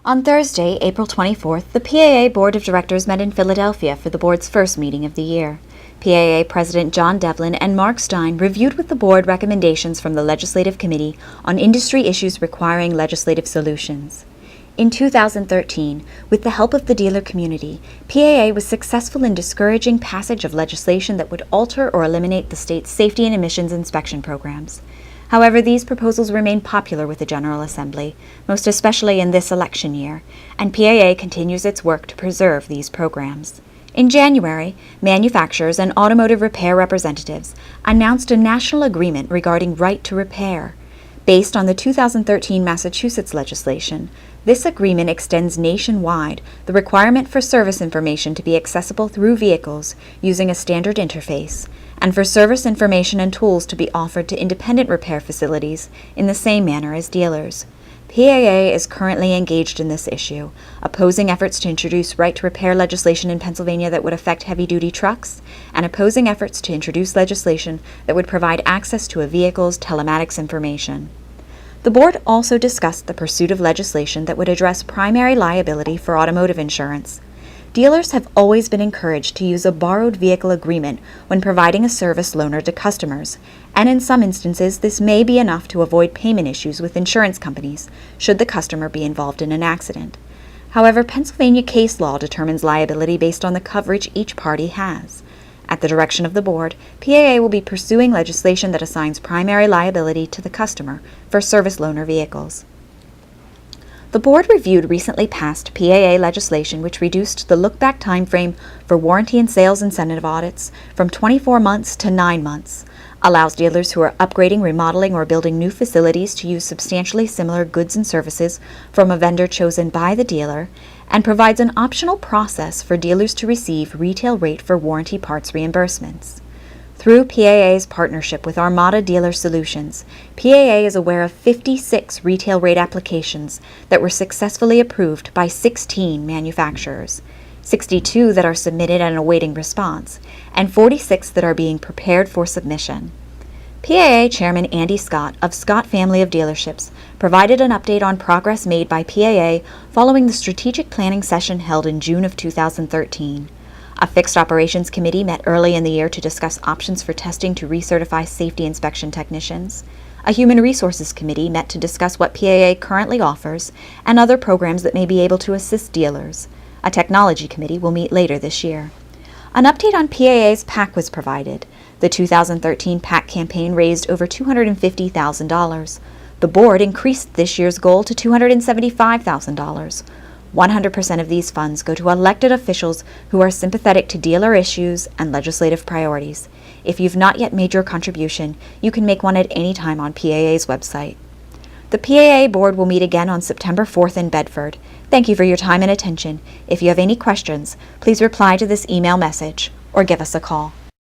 On Thursday, April 24th, the PAA Board of Directors met in Philadelphia for the board's first meeting of the year. PAA President John Devlin and Mark Stein reviewed with the board recommendations from the Legislative Committee on industry issues requiring legislative solutions. In 2013, with the help of the dealer community, PAA was successful in discouraging passage of legislation that would alter or eliminate the state's safety and emissions inspection programs. However, these proposals remain popular with the General Assembly, most especially in this election year, and PAA continues its work to preserve these programs. In January, manufacturers and automotive repair representatives announced a national agreement regarding right to repair. Based on the 2013 Massachusetts legislation, this agreement extends nationwide the requirement for service information to be accessible through vehicles using a standard interface, and for service information and tools to be offered to independent repair facilities in the same manner as dealers. PAA is currently engaged in this issue, opposing efforts to introduce right to repair legislation in Pennsylvania that would affect heavy-duty trucks, and opposing efforts to introduce legislation that would provide access to a vehicle's telematics information. The board also discussed the pursuit of legislation that would address primary liability for automotive insurance. Dealers have always been encouraged to use a borrowed vehicle agreement when providing a service loaner to customers, and in some instances this may be enough to avoid payment issues with insurance companies should the customer be involved in an accident. However, Pennsylvania case law determines liability based on the coverage each party has. At the direction of the board, PAA will be pursuing legislation that assigns primary liability to the customer for service loaner vehicles. The board reviewed recently passed PAA legislation which reduced the look-back timeframe for warranty and sales incentive audits from 24 months to 9 months, allows dealers who are upgrading, remodeling, or building new facilities to use substantially similar goods and services from a vendor chosen by the dealer, and provides an optional process for dealers to receive retail rate for warranty parts reimbursements. Through PAA's partnership with Armada Dealer Solutions, PAA is aware of 56 retail rate applications that were successfully approved by 16 manufacturers, 62 that are submitted and awaiting response, and 46 that are being prepared for submission. PAA Chairman Andy Scott of Scott Family of Dealerships provided an update on progress made by PAA following the strategic planning session held in June of 2013. A fixed operations committee met early in the year to discuss options for testing to recertify safety inspection technicians. A human resources committee met to discuss what PAA currently offers and other programs that may be able to assist dealers. A technology committee will meet later this year. An update on PAA's PAC was provided. The 2013 PAC campaign raised over $250,000. The board increased this year's goal to $275,000. 100% of these funds go to elected officials who are sympathetic to dealer issues and legislative priorities. If you've not yet made your contribution, you can make one at any time on PAA's website. The PAA board will meet again on September 4th in Bedford. Thank you for your time and attention. If you have any questions, please reply to this email message or give us a call.